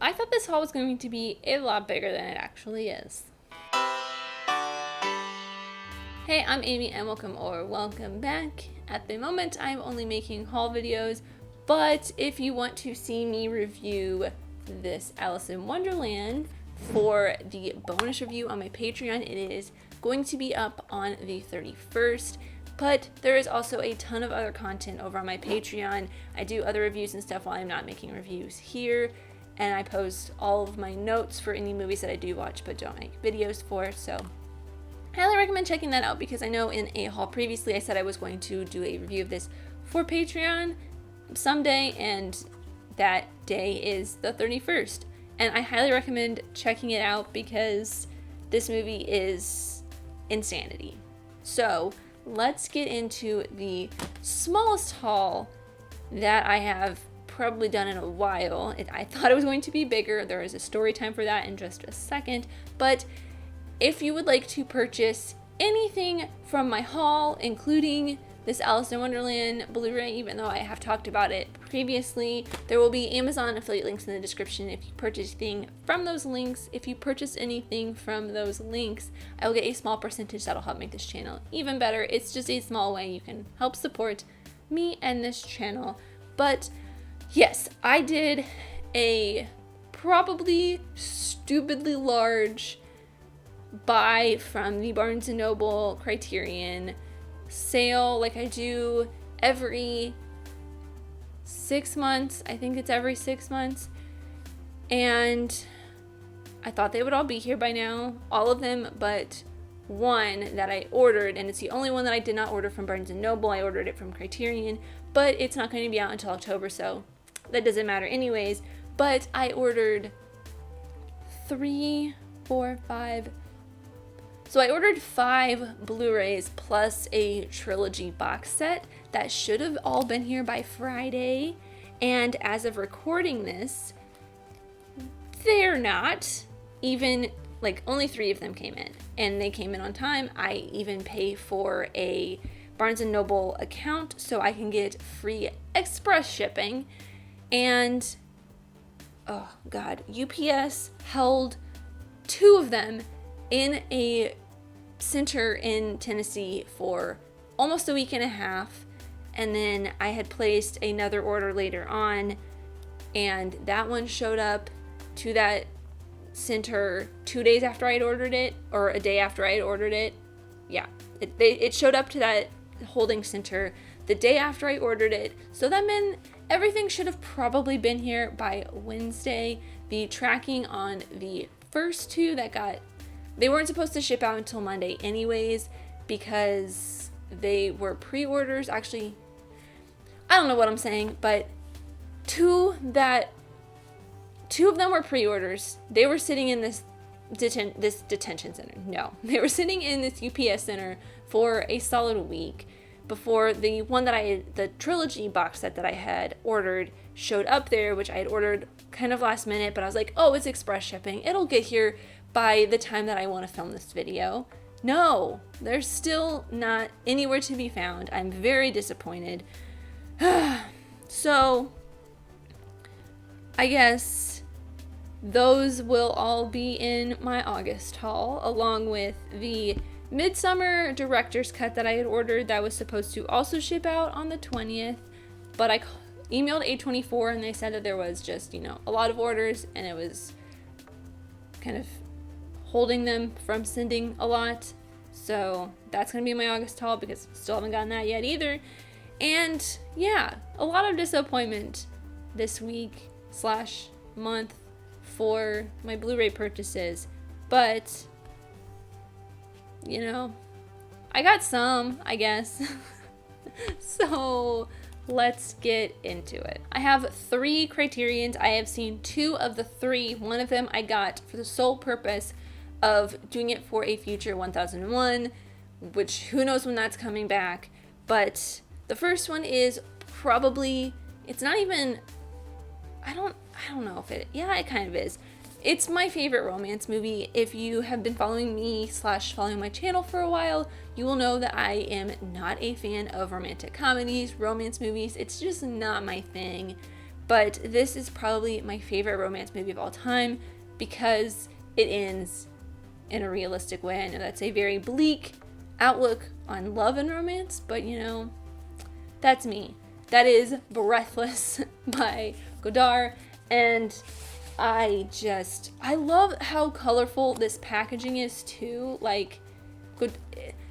I thought this haul was going to be a lot bigger than it actually is. Hey, I'm Amy and welcome back. At the moment, I'm only making haul videos, but if you want to see me review this Alice in Wonderland for the bonus review on my Patreon, it is going to be up on the 31st. But there is also a ton of other content over on my Patreon. I do other reviews and stuff while I'm not making reviews here. And I post all of my notes for any movies that I do watch but don't make videos for. So I highly recommend checking that out, because I know in a haul previously I said I was going to do a review of this for Patreon someday, and that day is the 31st. And I highly recommend checking it out because this movie is insanity. So let's get into the smallest haul that I have probably done in a while. I thought it was going to be bigger. There is a story time for that in just a second. But if you would like to purchase anything from my haul, including this Alice in Wonderland Blu-ray, even though I have talked about it previously, there will be Amazon affiliate links in the description. If you purchase anything from those links, I will get a small percentage that'll help make this channel even better. It's just a small way you can help support me and this channel. But yes, I did a probably stupidly large buy from the Barnes & Noble Criterion sale, like I do every 6 months. I think it's every 6 months. And I thought they would all be here by now, all of them but one that I ordered, and it's the only one that I did not order from Barnes & Noble. I ordered it from Criterion, but it's not going to be out until October, so that doesn't matter anyways. But I ordered 5 Blu-rays plus a trilogy box set that should have all been here by Friday, and as of recording this, they're not. Even, like, only 3 of them came in, and they came in on time. I even pay for a Barnes & Noble account so I can get free express shipping. And oh god, UPS held 2 of them in a center in Tennessee for almost a week and a half, and then I had placed another order later on, and that one showed up to that center 2 days after I'd ordered it, or a day after I'd ordered it. Yeah, it showed up to that holding center the day after I ordered it, so that meant everything should have probably been here by Wednesday. The tracking on the first 2 they weren't supposed to ship out until Monday anyways, because they were pre-orders. Actually, I don't know what I'm saying, but 2 of them were pre-orders. They were sitting in this detention center. No, they were sitting in this UPS center for a solid week before the one the trilogy box set that I had ordered showed up there, which I had ordered kind of last minute, but I was like, oh, it's express shipping. It'll get here by the time that I want to film this video. No, they're still not anywhere to be found. I'm very disappointed. So I guess those will all be in my August haul, along with the Midsummer Director's Cut that I had ordered that was supposed to also ship out on the 20th, but I emailed A24 and they said that there was just, a lot of orders, and it was kind of holding them from sending a lot. So that's going to be my August haul, because still haven't gotten that yet either. And yeah, a lot of disappointment this week / month for my Blu-ray purchases, but I got some, I guess. So let's get into it. I have 3 Criterions. I have seen 2 of the 3. One of them I got for the sole purpose of doing it for a future 1001, which who knows when that's coming back. But the first one is probably, it's not even, I don't know if it kind of is. It's my favorite romance movie. If you have been following me / following my channel for a while, you will know that I am not a fan of romantic comedies, romance movies. It's just not my thing. but this is probably my favorite romance movie of all time because it ends in a realistic way. I know that's a very bleak outlook on love and romance, but you know, that's me. That is Breathless by Godard, and I love how colorful this packaging is too. Like,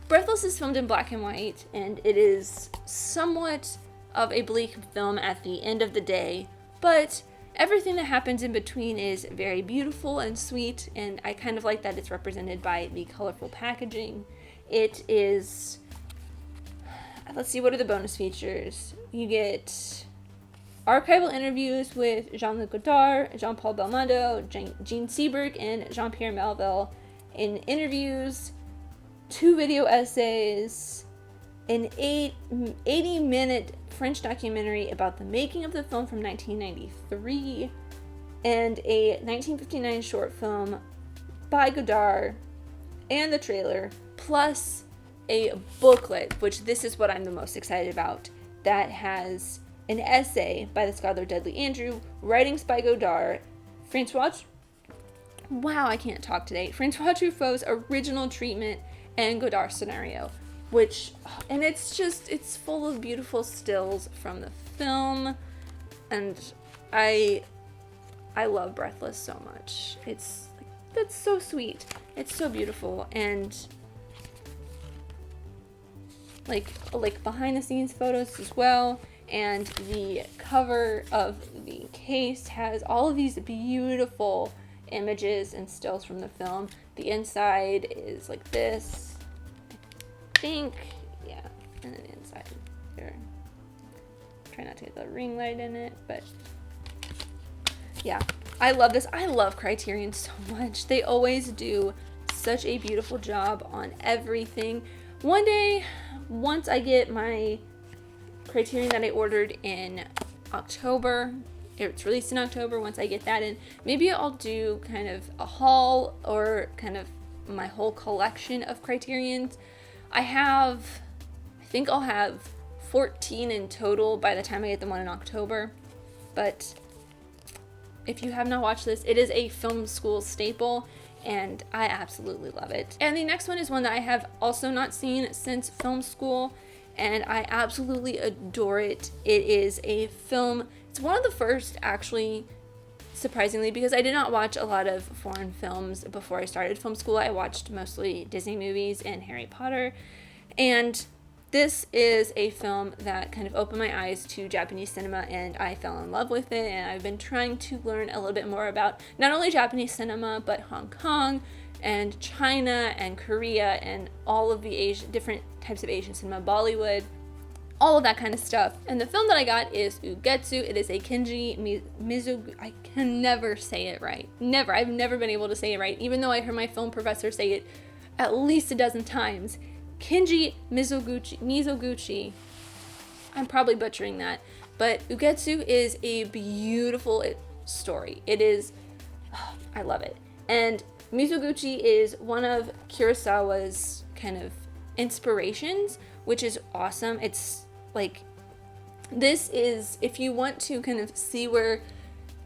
Breathless is filmed in black and white, and it is somewhat of a bleak film at the end of the day, but everything that happens in between is very beautiful and sweet, and I kind of like that it's represented by the colorful packaging. It is, let's see, what are the bonus features? You get archival interviews with Jean-Luc Godard, Jean-Paul Belmondo, Jean Seberg, and Jean-Pierre Melville in interviews, 2 video essays, an 80-minute French documentary about the making of the film from 1993, and a 1959 short film by Godard, and the trailer, plus a booklet, which this is what I'm the most excited about, that has an essay by the scholar Dudley Andrew, writings by Godard, Francois Truffaut's original treatment, and Godard's scenario, and it's full of beautiful stills from the film, and I love Breathless so much. That's so sweet. It's so beautiful, and like behind the scenes photos as well, and the cover of the case has all of these beautiful images and stills from the film. The inside is like this, I think, yeah, and then the inside here. Try not to get the ring light in it, but yeah, I love this. I love Criterion so much. They always do such a beautiful job on everything. One day, once I get my Criterion that I ordered in October, it's released in October, once I get that in, maybe I'll do kind of a haul or kind of my whole collection of Criterions. I think I'll have 14 in total by the time I get the one in October. But if you have not watched this, it is a film school staple, and I absolutely love it. And the next one is one that I have also not seen since film school, and I absolutely adore it. It is a film, it's one of the first, actually, surprisingly, because I did not watch a lot of foreign films before I started film school. I watched mostly Disney movies and Harry Potter, and this is a film that kind of opened my eyes to Japanese cinema, and I fell in love with it, and I've been trying to learn a little bit more about not only Japanese cinema, but Hong Kong and China and Korea and all of the different types of Asian cinema, Bollywood, all of that kind of stuff. And the film that I got is Mugetsu. It is a Kenji Mizoguchi. I can never say it right. Never. I've never been able to say it right, even though I heard my film professor say it at least a dozen times. Kenji Mizoguchi. I'm probably butchering that. But Mugetsu is a beautiful story. It is, I love it. And Mizoguchi is one of Kurosawa's kind of inspirations, which is awesome. It's like, this is, if you want to kind of see where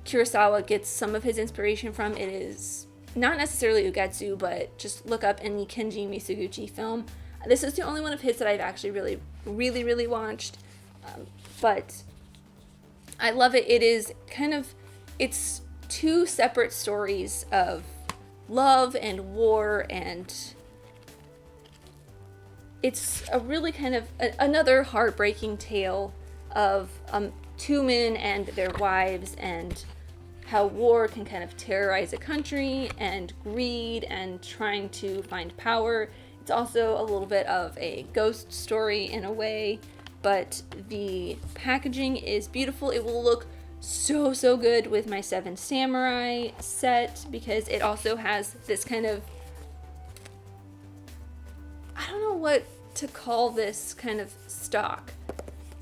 Kurosawa gets some of his inspiration from, it is not necessarily Mugetsu, but just look up any Kenji Mizoguchi film. This is the only one of his that I've actually really watched, but I love it. It is kind of, it's 2 separate stories of love and war, and it's a really kind of another heartbreaking tale of 2 men and their wives, and how war can kind of terrorize a country, and greed and trying to find power. It's also a little bit of a ghost story in a way, but the packaging is beautiful. It will look so good with my 7 Samurai set, because it also has this kind of, I don't know what to call this kind of stock.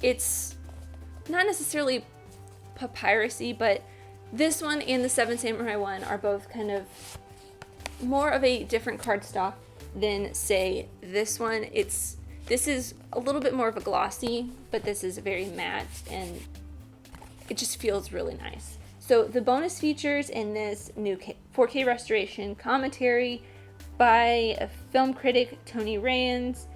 It's not necessarily papyrusy, but this one and the 7 Samurai one are both kind of more of a different cardstock than, say, this one. This is a little bit more of a glossy, but this is very matte, and it just feels really nice. So the bonus features in this new 4K restoration: commentary by a film critic, Tony Rayans,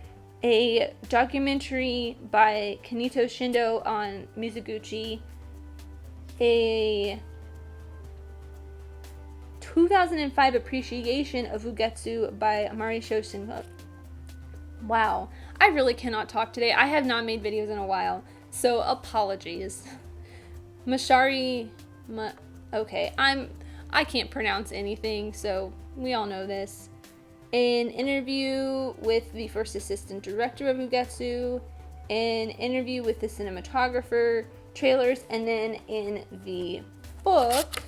a documentary by Kanito Shindo on Mizoguchi, a 2005 appreciation of Mugetsu by Marisho Shingo. Wow, I really cannot talk today. I have not made videos in a while, so apologies. Okay, I can't pronounce anything, so we all know this. An interview with the first assistant director of Mugetsu, an interview with the cinematographer, trailers, and then in the book,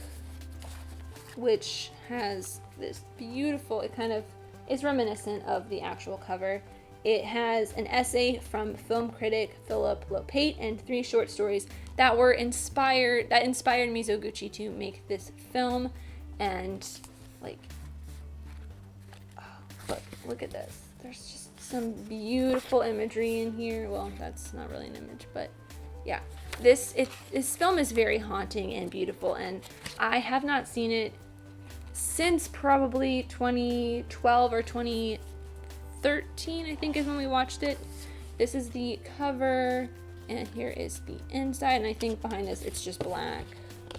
which has this beautiful, it kind of is reminiscent of the actual cover. It has an essay from film critic Philip Lopate and 3 short stories that inspired Mizoguchi to make this film. And like, oh, look at this. There's just some beautiful imagery in here. Well, that's not really an image, but yeah. This film is very haunting and beautiful, and I have not seen it since probably 2012 or 2013, I think, is when we watched it. This is the cover, and here is the inside, and I think behind this it's just black.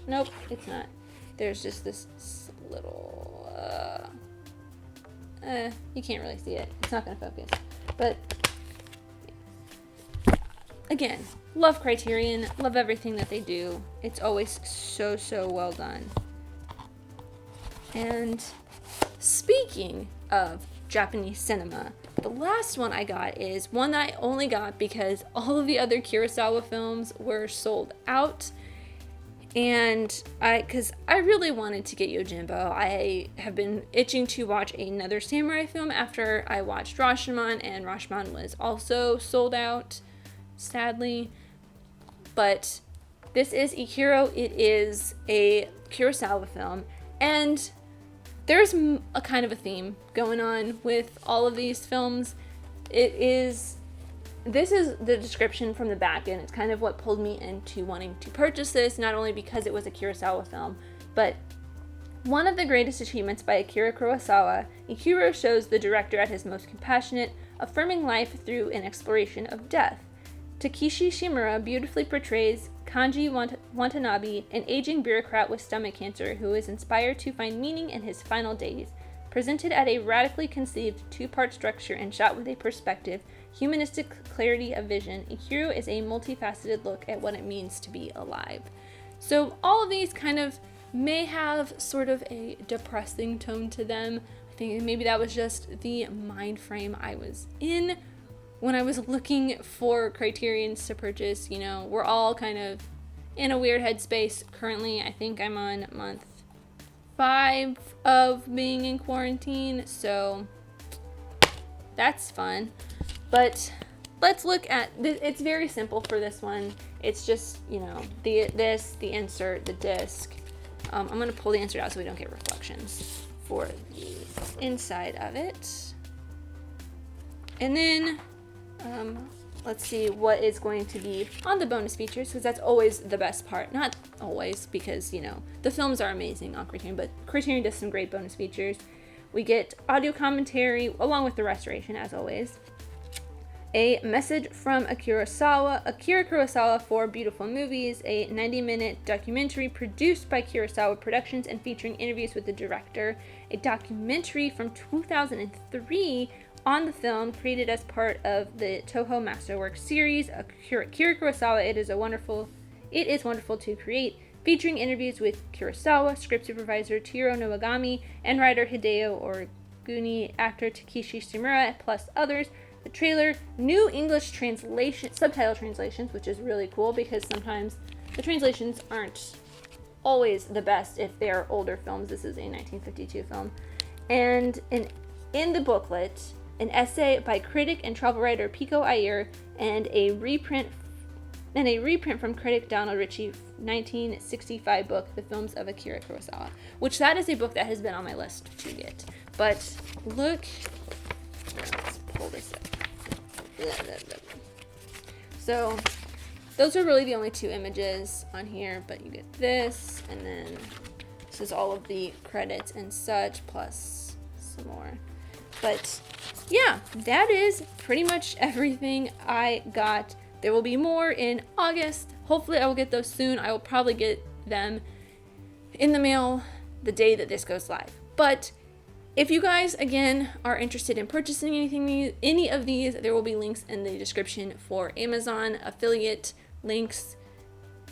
Nope, it's not. There's just this little you can't really see it. It's not gonna focus. But again, love Criterion, love everything that they do. It's always so well done. And speaking of Japanese cinema, the last one I got is one that I only got because all of the other Kurosawa films were sold out. And because I really wanted to get Yojimbo. I have been itching to watch another samurai film after I watched Rashomon, and Rashomon was also sold out, sadly. But this is Ikiro. It is a Kurosawa film, and there's a kind of a theme going on with all of these films. This is the description from the back, and it's kind of what pulled me into wanting to purchase this, not only because it was a Kurosawa film, but one of the greatest achievements by Akira Kurosawa. Ikiro shows the director at his most compassionate, affirming life through an exploration of death. Takeshi Shimura beautifully portrays Kanji Watanabe, an aging bureaucrat with stomach cancer who is inspired to find meaning in his final days. Presented at a radically conceived 2-part structure and shot with a perspective, humanistic clarity of vision, Ikiro is a multifaceted look at what it means to be alive. So all of these kind of may have sort of a depressing tone to them. I think maybe that was just the mind frame I was in when I was looking for Criterions to purchase. You know, we're all kind of in a weird headspace currently. I think I'm on month 5 of being in quarantine, so that's fun. But let's look at this. It's very simple for this one. It's just, you know, the insert, the disc. I'm going to pull the insert out so we don't get reflections for the inside of it. And then let's see what is going to be on the bonus features, because that's always the best part. Not always, because, you know, the films are amazing on Criterion, but Criterion does some great bonus features. We get audio commentary along with the restoration, as always. A message from Akira Kurosawa for Beautiful Movies, a 90-minute documentary produced by Kurosawa Productions and featuring interviews with the director. A documentary from 2003 on the film, created as part of the Toho Masterworks series. Akira Kurosawa, it is wonderful to create, featuring interviews with Kurosawa, script supervisor Tiro Nowagami, and writer Hideo Origumi, actor Takeshi Shimura, plus others. The trailer, new English subtitle translations, which is really cool because sometimes the translations aren't always the best if they are older films. This is a 1952 film. And in the booklet, an essay by critic and travel writer Pico Iyer, and a reprint from critic Donald Ritchie 1965 book, The Films of Akira Kurosawa, which that is a book that has been on my list to get. But look, let's pull this up. So those are really the only 2 images on here, but you get this, and then this is all of the credits and such, plus some more. But yeah, that is pretty much everything I got. There will be more in August. Hopefully I will get those soon. I will probably get them in the mail the day that this goes live. But if you guys, again, are interested in purchasing any of these, there will be links in the description for Amazon affiliate links.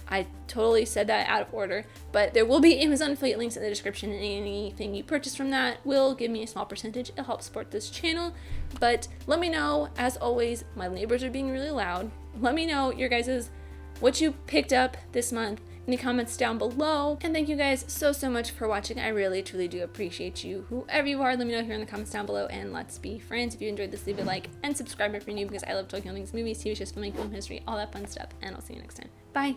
I totally said that out of order, but there will be Amazon affiliate links in the description, and anything you purchase from that will give me a small percentage. It'll help support this channel. But let me know, as always, my neighbors are being really loud. Let me know your guys's, what you picked up this month in the comments down below. And thank you guys so much for watching. I really truly do appreciate you, whoever you are. Let me know here in the comments down below, and let's be friends. If you enjoyed this, leave a like and subscribe if you're new, because I love talking all things movies, TV shows, filming, film history, all that fun stuff. And I'll see you next time. Bye.